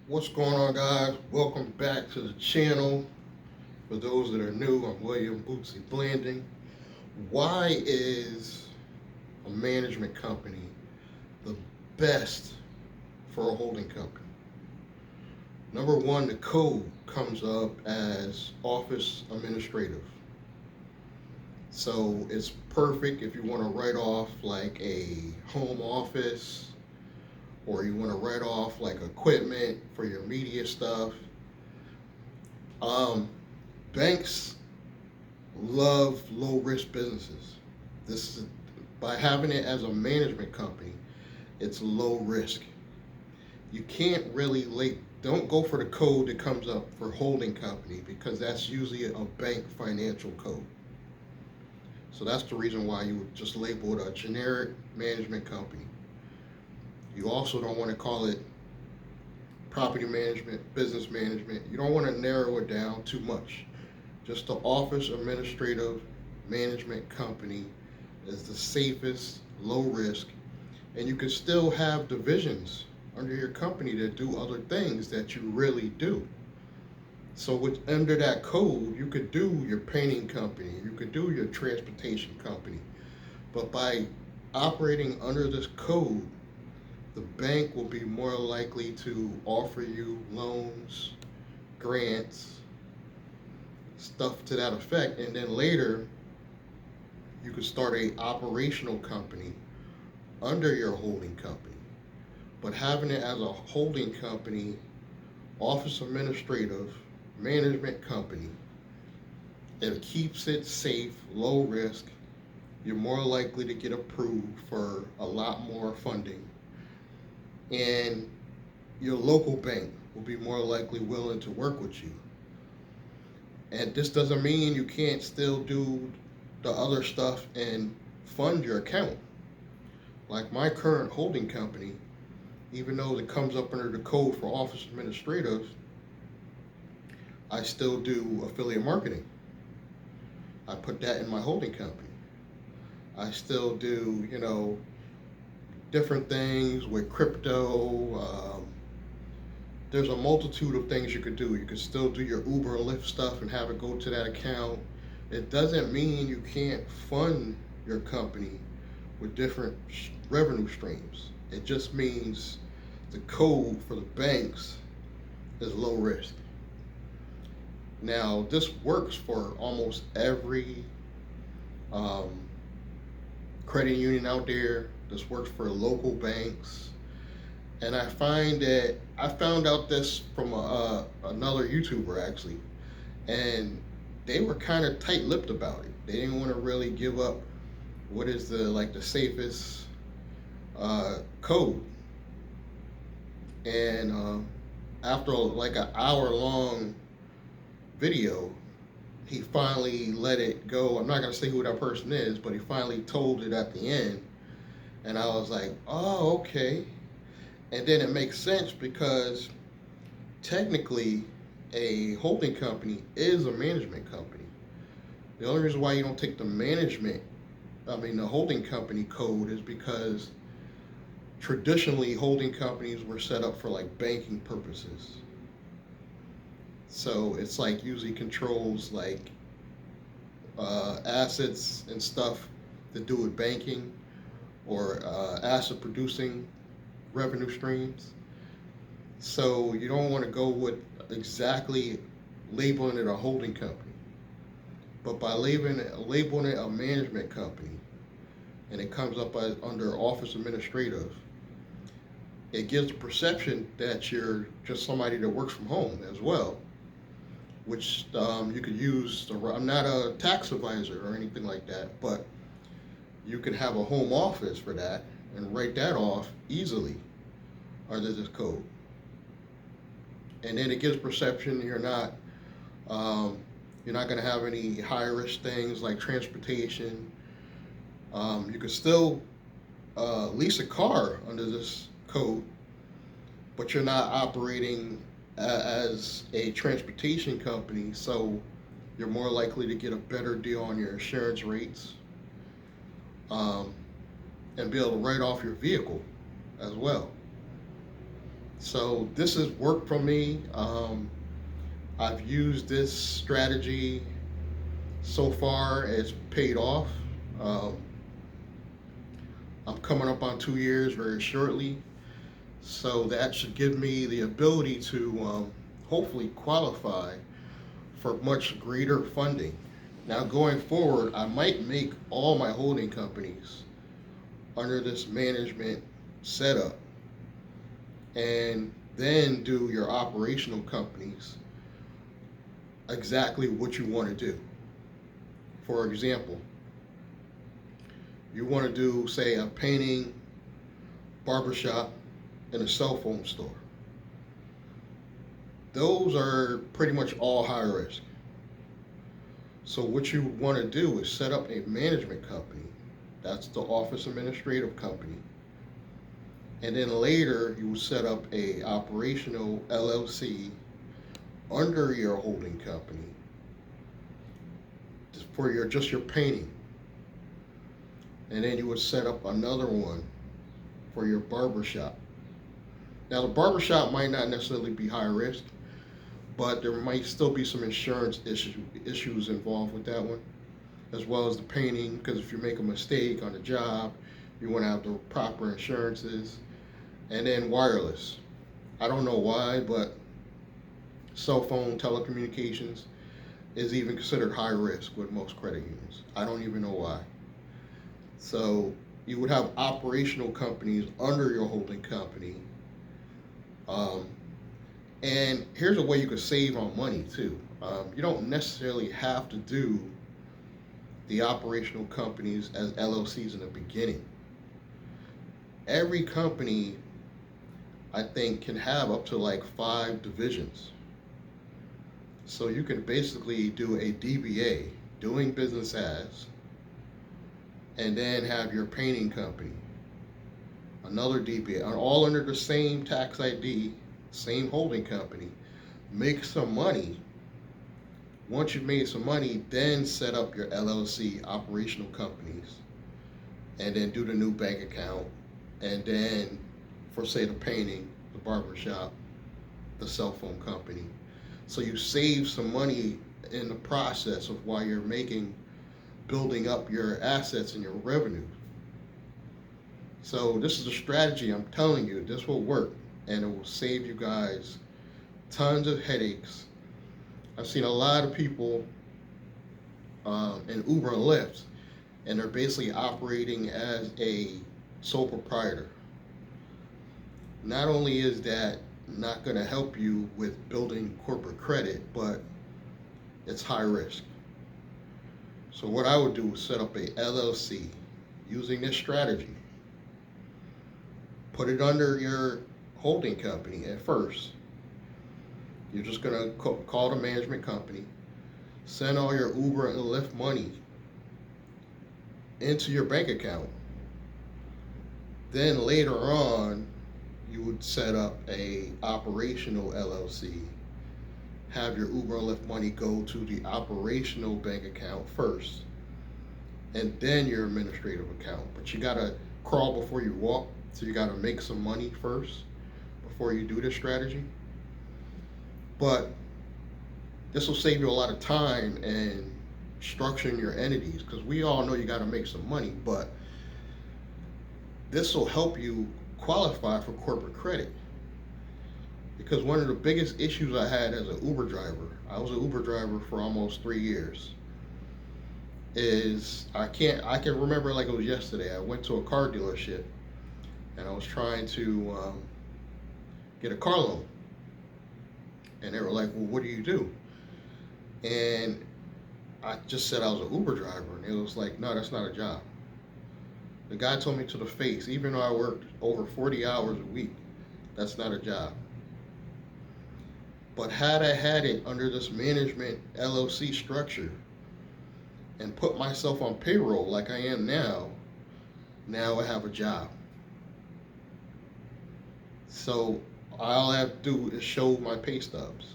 What's going on, guys? Welcome back to the channel. For those that are new, I'm William Bootsy Blending. Why is a management company the best for a holding company? Number one, the code comes up as office administrative. So it's perfect if you want to write off like a home office or you want to write off like equipment for your media stuff. Um, Banks love low risk businesses. This is by having it as a management company, it's low risk. You can't really don't go for the code that comes up for holding company because that's usually a bank financial code. So that's the reason why you would just label it a generic management company. You also don't want to call it property management, business management. You don't want to narrow it down too much. Just the office administrative management company is the safest, low risk, and you can still have divisions under your company that do other things that you really do. So under that code, you could do your painting company, you could do your transportation company, but by operating under this code, the bank will be more likely to offer you loans, grants, stuff to that effect, and then later you could start a operational company under your holding company. But having it as a holding company, office administrative, management company, it keeps it safe, low risk. You're more likely to get approved for a lot more funding. And your local bank will be more likely willing to work with you. And this doesn't mean you can't still do the other stuff and fund your account. Like my current holding company, even though it comes up under the code for office administrative, I still do affiliate marketing. I put that in my holding company. I still do, different things with crypto. There's a multitude of things you could do. You could still do your Uber and Lyft stuff and have it go to that account. It doesn't mean you can't fund your company with different revenue streams. It just means the code for the banks is low risk. Now, this works for almost every um, credit union out there. This works for local banks. And I found out this from another YouTuber actually, and they were kind of tight-lipped about it. They didn't want to really give up what is the safest code. And after like an hour-long video, he finally let it go. I'm not gonna say who that person is, but he finally told it at the end, and I was like, oh, okay. And then it makes sense because technically a holding company is a management company. The only reason why you don't take the holding company code is because traditionally holding companies were set up for like banking purposes. So it's like usually controls like assets and stuff to do with banking or asset producing revenue streams. So you don't want to go with exactly labeling it a holding company. But by labeling it a management company and it comes up under office administrative, it gives the perception that you're just somebody that works from home as well, which you could use. I'm not a tax advisor or anything like that, but you could have a home office for that and write that off easily under this code. And then it gives perception you're not going to have any high risk things like transportation. You could still lease a car under this code, but you're not operating as a transportation company, so you're more likely to get a better deal on your insurance rates and be able to write off your vehicle as well. So this has worked for me. I've used this strategy so far. It's paid off. Um, I'm coming up on 2 years very shortly. So that should give me the ability to hopefully qualify for much greater funding. Now, going forward, I might make all my holding companies under this management setup and then do your operational companies exactly what you want to do. For example, you want to do, say, a painting, barbershop, and a cell phone store. Those are pretty much all high risk. So what you want to do is set up a management company. That's the office administrative company. And then later you will set up a operational LLC under your holding company for your painting. And then you would set up another one for your barbershop. Now the barbershop might not necessarily be high risk, but there might still be some insurance issues involved with that one, as well as the painting, because if you make a mistake on the job, you want to have the proper insurances. And then wireless. I don't know why, but cell phone telecommunications is even considered high risk with most credit unions. I don't even know why. So you would have operational companies under your holding company. And here's a way you could save on money too. You don't necessarily have to do the operational companies as LLCs in the beginning. Every company, I think, can have up to like 5 divisions. So you can basically do a DBA, doing business as, and then have your painting company, another DBA, all under the same tax ID, same holding company. Make some money. Once you've made some money, then set up your LLC operational companies, and then do the new bank account, and then for, say, the painting, the barbershop, the cell phone company. So you save some money in the process of while you're building up your assets and your revenue. So this is a strategy. I'm telling you, this will work, and it will save you guys tons of headaches. I've seen a lot of people in Uber and Lyft, and they're basically operating as a sole proprietor. Not only is that not going to help you with building corporate credit, but it's high risk. So what I would do is set up a LLC using this strategy. Put it under your holding company at first. You're just going to call the management company, send all your Uber and Lyft money into your bank account. Then later on, you would set up a operational LLC, have your Uber and Lyft money go to the operational bank account first, and then your administrative account. But you gotta crawl before you walk, so you gotta make some money first before you do this strategy. But this will save you a lot of time and structuring your entities, because we all know you gotta make some money, but this will help you qualify for corporate credit. Because one of the biggest issues I had as an Uber driver, I was an Uber driver for almost 3 years, is I can remember like it was yesterday. I went to a car dealership and I was trying to get a car loan, and they were like, well, what do you do? And I just said I was an Uber driver, and it was like, no, that's not a job. The guy told me to the face, even though I worked over 40 hours a week, that's not a job. But had I had it under this management LLC structure and put myself on payroll like I am now I have a job. So all I have to do is show my pay stubs.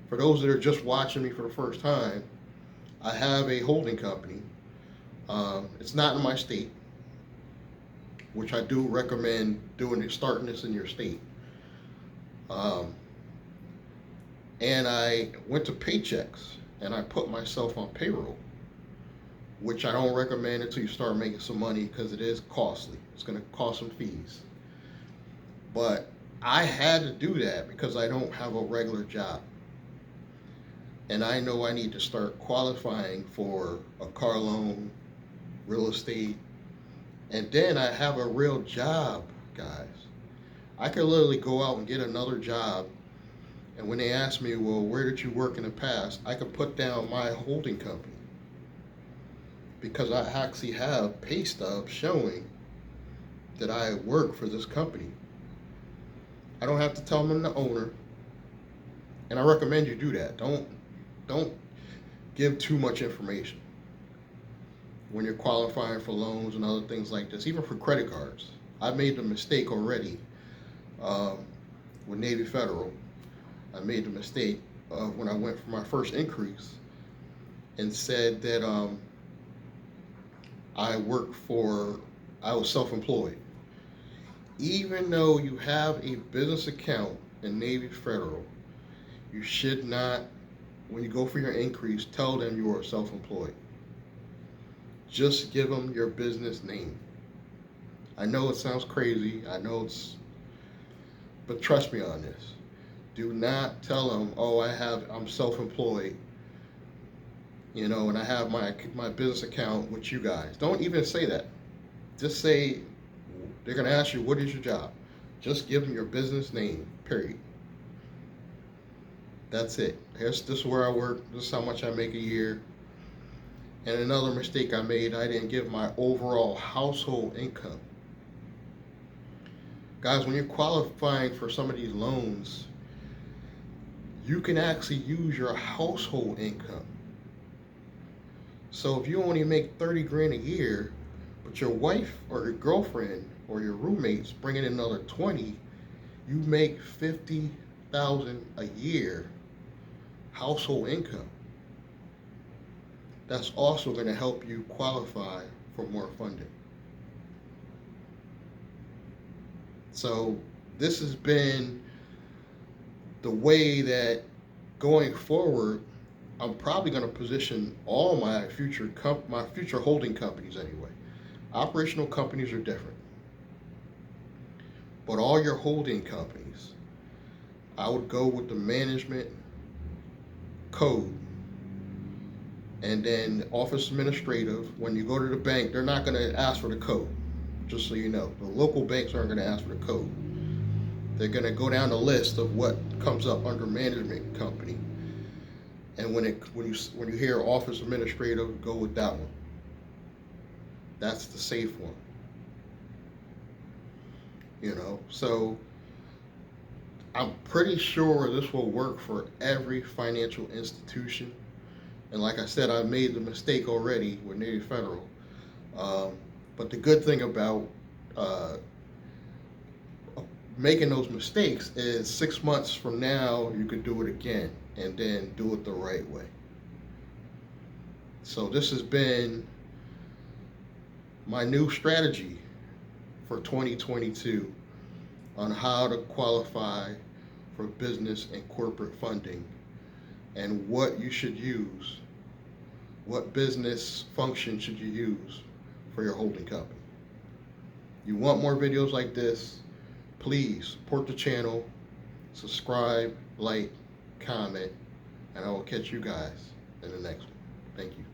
For those that are just watching me for the first time, I have a holding company. It's not in my state, which I do recommend starting this in your state. Um, and I went to Paychecks and I put myself on payroll, which I don't recommend until you start making some money because it is costly. It's going to cost some fees. But I had to do that because I don't have a regular job. And I know I need to start qualifying for a car loan, real estate, and then I have a real job, guys. I could literally go out and get another job, and when they ask me, well, where did you work in the past, I could put down my holding company because I actually have pay stubs showing that I work for this company. I don't have to tell them I'm the owner, and I recommend you do that. Don't give too much information when you're qualifying for loans and other things like this, even for credit cards. I made the mistake already um, with Navy Federal. I made the mistake when I went for my first increase and said that I was self-employed. Even though you have a business account in Navy Federal, you should not, when you go for your increase, tell them you are self-employed. Just give them your business name. I know it sounds crazy. But trust me on this. Do not tell them, oh, I'm self-employed, and I have my business account with you guys. Don't even say that. Just say, they're going to ask you, what is your job? Just give them your business name, period. That's it. This is where I work. This is how much I make a year. And another mistake I made, I didn't give my overall household income. Guys, when you're qualifying for some of these loans, you can actually use your household income. So if you only make 30 grand a year, but your wife or your girlfriend or your roommates bring in another 20, you make 50,000 a year household income. That's also going to help you qualify for more funding. So this has been the way that going forward, I'm probably going to position all my future holding companies anyway. Operational companies are different, but all your holding companies, I would go with the management code. And then office administrative, when you go to the bank, they're not going to ask for the code, just so you know. The local banks aren't going to ask for the code. They're going to go down the list of what comes up under management company. And when you hear office administrative, go with that one. That's the safe one. So I'm pretty sure this will work for every financial institution. And like I said, I made the mistake already with Navy Federal. But the good thing about making those mistakes is 6 months from now, you could do it again and then do it the right way. So this has been my new strategy for 2022 on how to qualify for business and corporate funding and what you should use. What business function should you use for your holding company? You want more videos like this? Please support the channel, subscribe, like, comment, and I will catch you guys in the next one. Thank you.